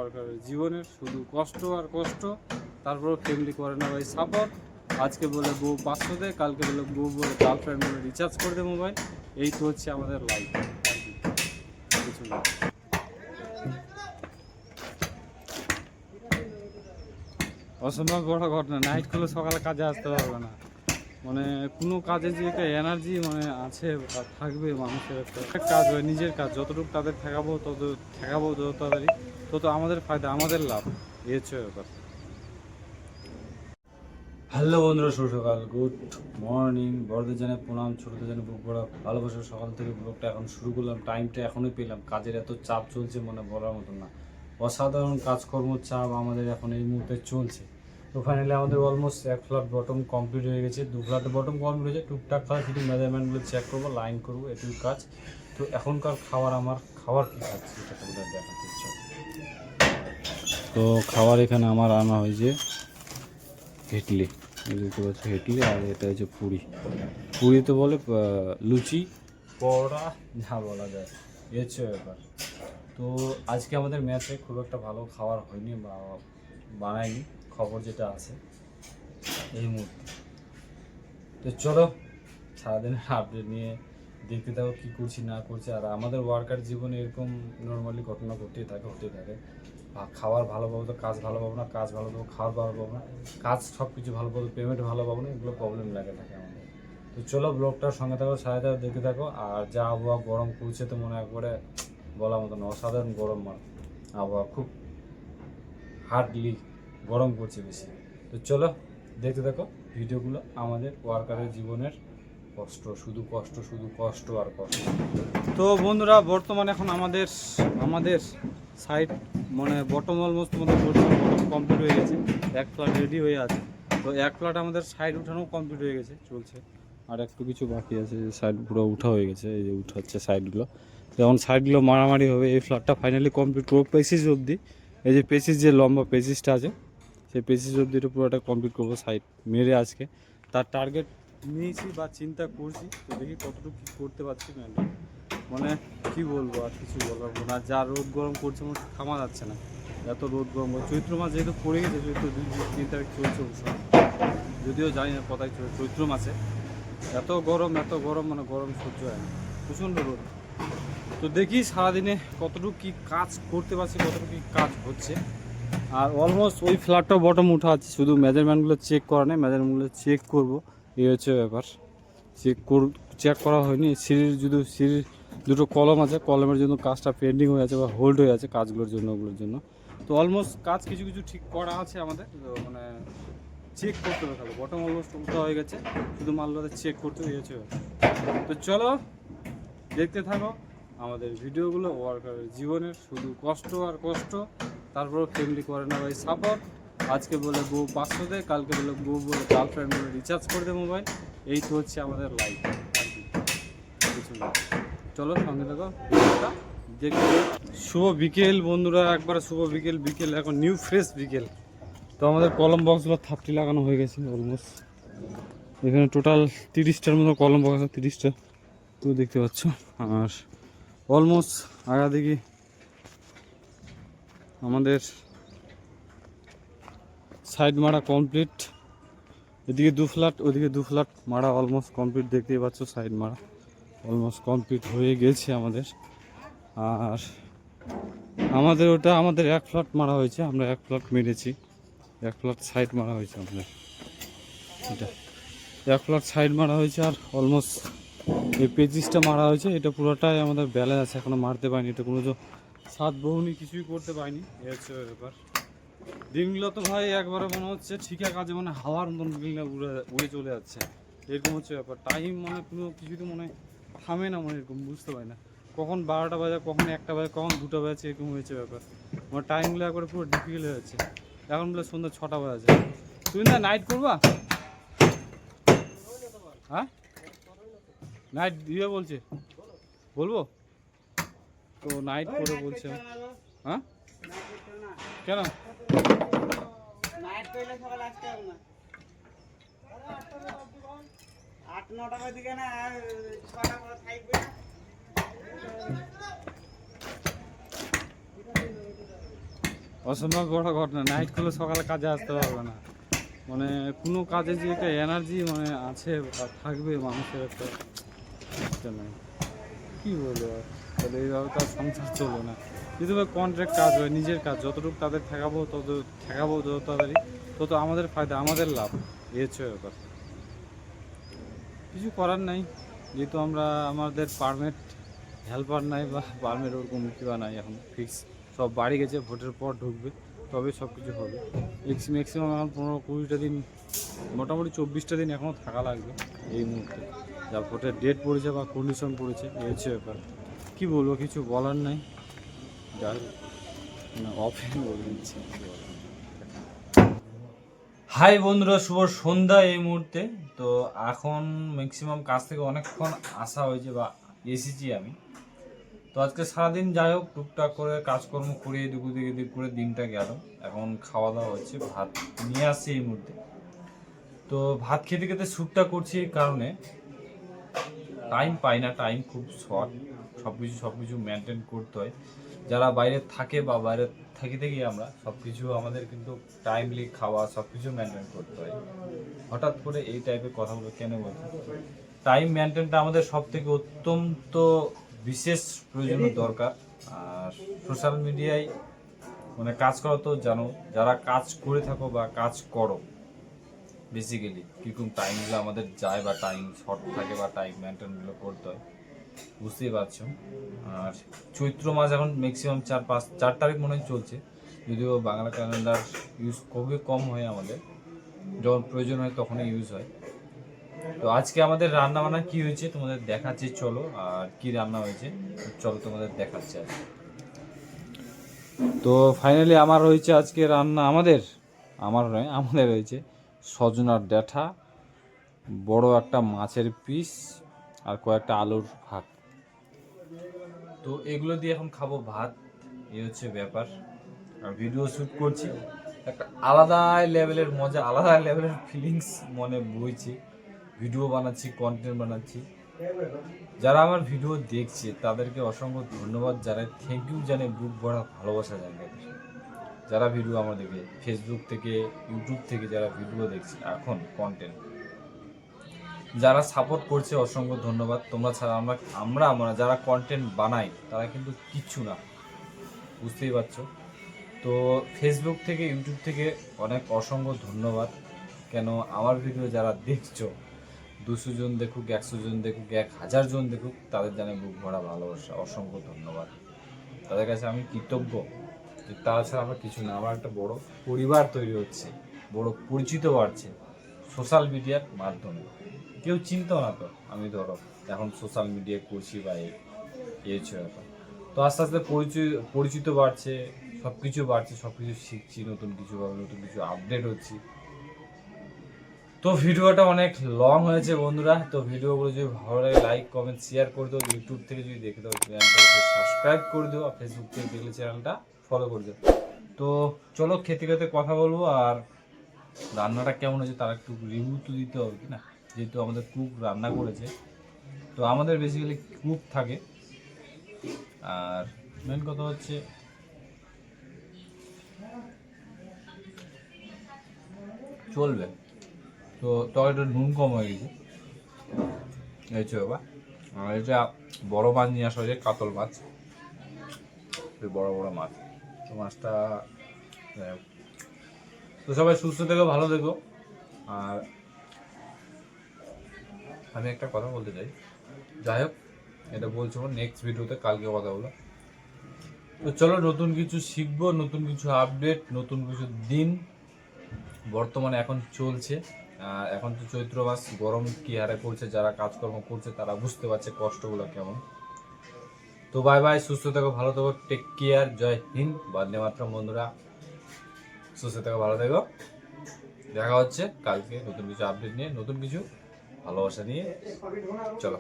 ওয়ার্কারের জীবনের শুধু কষ্ট আর কষ্ট, তারপর ফ্যামিলি করে না ভাই সাপোর্ট। আজকে বলে বউ 500 দেয়, কালকে বলে বউ বলে গার্লফ্রেন্ড বলে রিচার্জ করে দেয় মোবাইল। এই তো হচ্ছে আমাদের লাইফ, কিছু না। অসম্ভব বড় ঘটনা, নাইট করলে সকালে কাজে আসতে পারবে না। মানে কোনো কাজে যে একটা এনার্জি মানে আছে বা থাকবে মানুষের, একটা কাজ হয় নিজের কাজ, যতটুকু তাদের ঠেকাবো যত তাড়াতাড়ি তত আমাদের ফায়দা, আমাদের লাভ। এই হচ্ছে ব্যাপার। হ্যালো বন্ধুরা, শুভ সকাল, গুড মর্নিং। বড়দের জানে প্রণাম, ছোটদের জানে বুক ভরা ভালোবাসা। সকাল থেকে ব্লগটা এখন শুরু করলাম, টাইমটা এখনই পেলাম। কাজের এত চাপ চলছে মানে বলার মতন না, অসাধারণ কাজকর্ম চাপ আমাদের এখন এই মুহূর্তে চলছে। তো ফাইনালি আমাদের অলমোস্ট 1 ফ্ল্যাট বটম কমপ্লিট হয়ে গেছে, 2 ফ্ল্যাট বটম কমপ্লিট হয়েছে। টুকটাক কাজ শুধু মেজারমেন্টগুলো চেক করবো, লাইন করবো, এটুকু কাজ। তো এখনকার খাবার কী খাচ্ছি এটা তোমাদের দেখাতে ইচ্ছা। তো খাবার এখানে আমার আনা হয়েছে ইডলি, দেখতে পাচ্ছি ইডলি, আর এটা হচ্ছে পুরি তো বলে লুচি, পরোটা, যা বলা যায়। এই হচ্ছে ব্যাপার। তো আজকে আমাদের ম্যাচে খুব একটা ভালো খাবার হয়নি বা বানায়নি, খবর যেটা আছে এই মুহূর্তে। তো চলো সারাদিনের আপডেট নিয়ে দেখতে থাকো কী করছি না করছি। আর আমাদের ওয়ার্কার জীবনে এরকম নর্মালি ঘটনা হতেই থাকে। খাবার ভালো পাবো তো কাজ ভালো পাবো না, কাজ ভালো পাবো খাবার ভালো পাবো না, কাজ সব কিছু ভালো পাবো পেমেন্ট ভালো পাবো না, এগুলো প্রবলেম লাগে থাকে আমাদের। তো চলো ব্লগটার সঙ্গে থাকো, সাড়ে থাকো, দেখতে থাকো। আর যা আবহাওয়া গরম পড়ছে তো মনে একবারে বলার মতো না, অসাধারণ গরম আবহাওয়া, খুব হার্ডলি গরম পড়ছে বেশি। তো চলো দেখতে থাকো ভিডিওগুলো, আমাদের ওয়ার্কারের জীবনের কষ্ট, শুধু কষ্ট আর কষ্ট। তো বন্ধুরা, বর্তমানে এখন আমাদের সাইড মানে বটম অলমোস্ট তোমাদের বটম কমপ্লিট হয়ে গেছে, 1 ফ্ল্যাট রেডি হয়ে আছে। তো 1 ফ্ল্যাট আমাদের সাইড উঠানো কমপ্লিট হয়ে গেছে, চলছে। আর একটু কিছু বাকি আছে, সাইড পুরো উঠা হয়ে গেছে, এই যে উঠাচ্ছে সাইডগুলো। যেমন সাইডগুলো মারামারি হবে। এই ফ্ল্যাটটা ফাইনালি কমপ্লিট করবো পেসিস অবধি, এই যে পেসিস যে লম্বা পেসিসটা আছে সেই পেসিস অবধিটা পুরোটা কমপ্লিট করবো সাইড মেরে আজকে। তার টার্গেট নিয়েছি বা চিন্তা করছি, তো দেখি কতটুকু কী করতে পারছি। মানে কী বলবো, আর কিছু বলবো না। যা রোদ গরম করছে মনে থামা যাচ্ছে না, এত রোদ গরম। চৈত্র মাস যেহেতু পড়ে গেছে, চৈত্র 2-3 তারিখ চলছে অবশ্য, যদিও জানি না কোথায় চৈত্র মাসে এত গরম মানে গরম সহ্য হয় না, প্রচণ্ড রোদ। তো দেখি সারাদিনে কতটুকু কী কাজ করতে পারছি, কতটুকু কী কাজ হচ্ছে। আর অলমোস্ট ওই ফ্ল্যাটটাও বটম উঠা আছে, শুধু মেজারমেন্টগুলো চেক করা নেই, মেজারমেন্টগুলো চেক করবো, এই হচ্ছে ব্যাপার। চেক করা হয়নি। সিঁড়ির দুটো কলম আছে, কলমের জন্য কাজটা পেন্ডিং হয়ে আছে বা হোল্ড হয়ে আছে কাজগুলোর জন্য, ওগুলোর জন্য। তো অলমোস্ট কাজ কিছু ঠিক করা আছে আমাদের, তো মানে চেক করতে হবে খালি। বটম অলমোস্ট উঠা হয়ে গেছে, শুধু মালগুলো চেক করতে হয়েছে। তো চলো দেখতে থাকো আমাদের ভিডিওগুলো, ওয়ার্কারের জীবনের শুধু কষ্ট আর কষ্ট, তারপর ফ্যামিলি করে না ভাই সাপোর্ট। আজকে বলে বউ 500 দেয়, কালকে বলে বউ বলে গার্লফ্রেন্ড বলে রিচার্জ করে দেয় মোবাইল। এই তো হচ্ছে আমাদের লাইফ, কিছু না। চলো সঙ্গে দেখো দেখো। শুভ বিকেল বন্ধুরা, একবারে শুভ বিকেল এখন নিউ ফ্রেশ বিকেল। তো আমাদের কলম বক্সগুলো থাপটি লাগানো হয়ে গেছে অলমোস্ট। এখানে টোটাল 30টার মতো কলম বক্স আছে, 30টা তো দেখতে পাচ্ছ। আর অলমোস্ট আগা দেখি আমাদের সাইড মারা কমপ্লিট। এদিকে 2 ফ্ল্যাট, ওদিকে 2 ফ্ল্যাট মারা অলমোস্ট কমপ্লিট, দেখতেই পাচ্ছ সাইড মারা অলমোস্ট কমপ্লিট হয়ে গেছে আমাদের। আর আমাদের 1 ফ্ল্যাট মারা হয়েছে, আমরা 1 ফ্ল্যাট মেরেছি, 1 ফ্ল্যাট সাইড মারা হয়েছে আমাদের, এটা 1 ফ্ল্যাট সাইড মারা হয়েছে। আর অলমোস্ট এই পেজিসটা মারা হয়েছে, এটা পুরোটাই আমাদের ব্যালেন্স আছে, এখনও মারতে পারিনি। এটা কোনো সাত বহুনি কিছুই করতে পারিনি, এই হচ্ছে ব্যাপার। দিনগুলো তো ভাই একবারে মনে হচ্ছে ঠিকা কাজে মানে হাওয়ার মতন দিনগুলো উড়ে চলে যাচ্ছে, এরকম হচ্ছে ব্যাপার। টাইম মানে কোনো কিছু তো মনে থামে না, মনে এরকম বুঝতে পারি না, কখন 12টা বাজে, কখন 1টা বাজে, কখন 2টা বাজছে, এরকম হয়েছে ব্যাপার। আমার টাইমগুলো একবারে পুরো ডিফিকাল্ট হয়ে যাচ্ছে। এখন বলে সন্ধ্যা 6টা বাজে, তুমি না নাইট করবা? হ্যাঁ নাইট দিয়ে বলছে, বলবো তো নাইট করে বলছে। হ্যাঁ কেন? নাইট করলে সকাল আসতে হবে না, 8-9টা বাজে দিকে না, 6টা পর থাকবে না। অসম্ভব বড় ঘটনা, নাইট করলে সকালে কাজে আসতে পারবে না। মানে কোনো কাজে যে একটা এনার্জি মানে আছে বা থাকবে মানুষের একটা নাই, কী বলবো আর। তাহলে এইভাবে তার সংসার চলবে না। যদি বা কন্ট্রাক্ট কাজ হয়, নিজের কাজ যতটুকু তাদের ঠেকাবো যত তাড়াতাড়ি তত আমাদের ফায়দা, আমাদের লাভ। এই হচ্ছে ব্যাপার, কিছু করার নাই। যেহেতু আমাদের পারমিট হেল্পার নাই বা পারমিট ওরকম কিবা নাই, এখন ফিক্স সব বাড়ি গেছে, ভোটের পর ঢুকবে তবে সব কিছু হবে। ম্যাক্সিমাম এখন 15-20টা দিন, মোটামুটি 24টা দিন এখনও থাকা লাগবে এই মুহূর্তে, যা ভোটের ডেট পড়েছে বা কন্ডিশন পড়েছে। এই হচ্ছে ব্যাপার, কী বলবো, কিছু বলার নাই। যাই মানে অফেন বলে দিচ্ছি। হাই বন্ধুরা, শুভ সন্ধ্যা এই মুহূর্তে। তো এখন ম্যাক্সিমাম কাজ থেকে অনেকক্ষণ আসা হয়েছে বা এসেছি আমি। তো আজকে সারাদিন যাই হোক টুকটাক করে কাজকর্ম করে এদিক করে দিনটা গেল। এখন খাওয়া দাওয়া হচ্ছে, ভাত নিয়ে আসছি এই মুহূর্তে। তো ভাত খেতে খেতে শ্যুটটা করছি এই কারণে, টাইম পাই না, টাইম খুব শর্ট, সব কিছু মেনটেন করতে হয়। যারা বাইরে থাকে বা বাইরে থেকেই আমরা সব কিছু আমাদের কিন্তু টাইমলি খাওয়া সব কিছু মেনটেন করতে হয়। হঠাৎ করে এই টাইপের কথাগুলো কেন বলছি, টাইম মেনটেনটা আমাদের সব থেকে অত্যন্ত বিশেষ প্রয়োজনীয় দরকার। আর সোশ্যাল মিডিয়ায় মানে কাজ করা তো জানো, যারা কাজ করে থাকো বা কাজ করো, বেসিক্যালি কীরকম টাইমগুলো আমাদের যায় বা টাইম শর্ট থাকে বা টাইম মেনটেনগুলো করতে হয়, বুঝতেই পারছো। আর চৈত্র মাস এখন ম্যাক্সিমাম 4 তারিখ মনে হয় চলছে, যদিও বাংলা ক্যালেন্ডার ইউজ খুবই কম হয় আমাদের, যখন প্রয়োজন হয় তখনই ইউজ হয়। তো আজকে আমাদের রান্না বান্না কী হয়েছে তোমাদের দেখাচ্ছি, চলো। আর কি রান্না হয়েছে চলো তোমাদের দেখাচ্ছি আজকে। তো ফাইনালি আমার হয়েছে আজকে রান্না, আমাদের হয়েছে সজনার ডাঁটা, বড় একটা মাছের পিস আর কয়েকটা আলুর ভাত। তো এগুলো দিয়ে এখন খাবো ভাত, এই হচ্ছে ব্যাপার। আর ভিডিও শ্যুট করছি, একটা আলাদা লেভেলের মজা, আলাদা লেভেলের ফিলিংস মনে বইছে। ভিডিও বানাচ্ছি, কন্টেন্ট বানাচ্ছি। যারা আমার ভিডিও দেখছে তাদেরকে অসংখ্য ধন্যবাদ জানাই, থ্যাংক ইউ জানাই, বুক ভরা ভালোবাসা জানাই। যারা ভিডিও আমাদেরকে ফেসবুক থেকে, ইউটিউব থেকে যারা ভিডিও দেখছে এখন কন্টেন্ট, যারা সাপোর্ট করছে অসংখ্য ধন্যবাদ। তোমরা ছাড়া আমরা যারা কন্টেন্ট বানাই তারা কিন্তু কিচ্ছু না, বুঝতেই পারছো। তো ফেসবুক থেকে, ইউটিউব থেকে অনেক অসংখ্য ধন্যবাদ। কেন আমার ভিডিও যারা দেখছো, 200 জন দেখুক, 100 জন দেখুক, 1000 জন দেখুক, তাদের জানে বুক ভরা ভালোবাসা, অসংখ্য ধন্যবাদ। তাদের কাছে আমি কৃতজ্ঞ। তাছাড়া আমার কিছু না, আমার একটা বড় পরিবার তৈরি হচ্ছে, বড় পরিচিত বাড়ছে সোশ্যাল মিডিয়ার মাধ্যমে। কেউ চিনতো না তো, আমি ধরো এখন সোশ্যাল মিডিয়া করছি বা এই হচ্ছে ব্যাপার। তো আস্তে আস্তে পরিচিত বাড়ছে, সব কিছু বাড়ছে, সব কিছু শিখছি, নতুন কিছু আপডেট হচ্ছি। তো ভিডিওটা অনেক লং হয়েছে বন্ধুরা। তো ভিডিওগুলো যদি ভালো লাগে লাইক কমেন্ট শেয়ার করে দিও। ইউটিউব থেকে যদি দেখে দাও চ্যানেলটাকে সাবস্ক্রাইব করে দিও, আর ফেসবুক থেকে দেখলে চ্যানেলটা ফলো করে দিও। তো চলো খেতে খেতে কথা বলবো। আর রান্নাটা কেমন হয়েছে তার একটু রিভিউ তো দিতে হবে কি না, যেহেতু আমাদের কুক রান্না করেছে। তো আমাদের বেসিক্যালি কুক থাকে, আর মেন কথা হচ্ছে চলবে। তো তরকারিটা নুন কম হয়ে গেছে, এই হচ্ছে বাবা। আর এটা বড় মাছ নিয়ে আসা হয়েছে, কাতল মাছ, বড় বড় মাছ। তো মাছটা, তো সবাই সুস্থ থেকো, ভালো থেকো। আর আমি একটা কথা বলতে চাই, যাই হোক এটা বলছো নেক্সট ভিডিওতে, কালকে কথা বলো। তো চলো নতুন কিছু শিখবো, নতুন কিছু আপডেট, নতুন কিছু দিন বর্তমানে এখন চলছে। আর এখন তো চৈত্র মাস, গরম কি হারে পড়ছে, যারা কাজকর্ম করছে তারা বুঝতে পারছে কষ্টগুলো কেমন। তো বাই বাই, সুস্থ থেকো, ভালো থেকো, টেক কেয়ার, জয় হিন্দ, বন্দে মাতরম বন্ধুরা। সুস্থ থেকো, ভালো থেকো, দেখা হচ্ছে কালকে নতুন কিছু আপডেট নিয়ে, নতুন কিছু ভালোবাসা নিয়ে। চলো।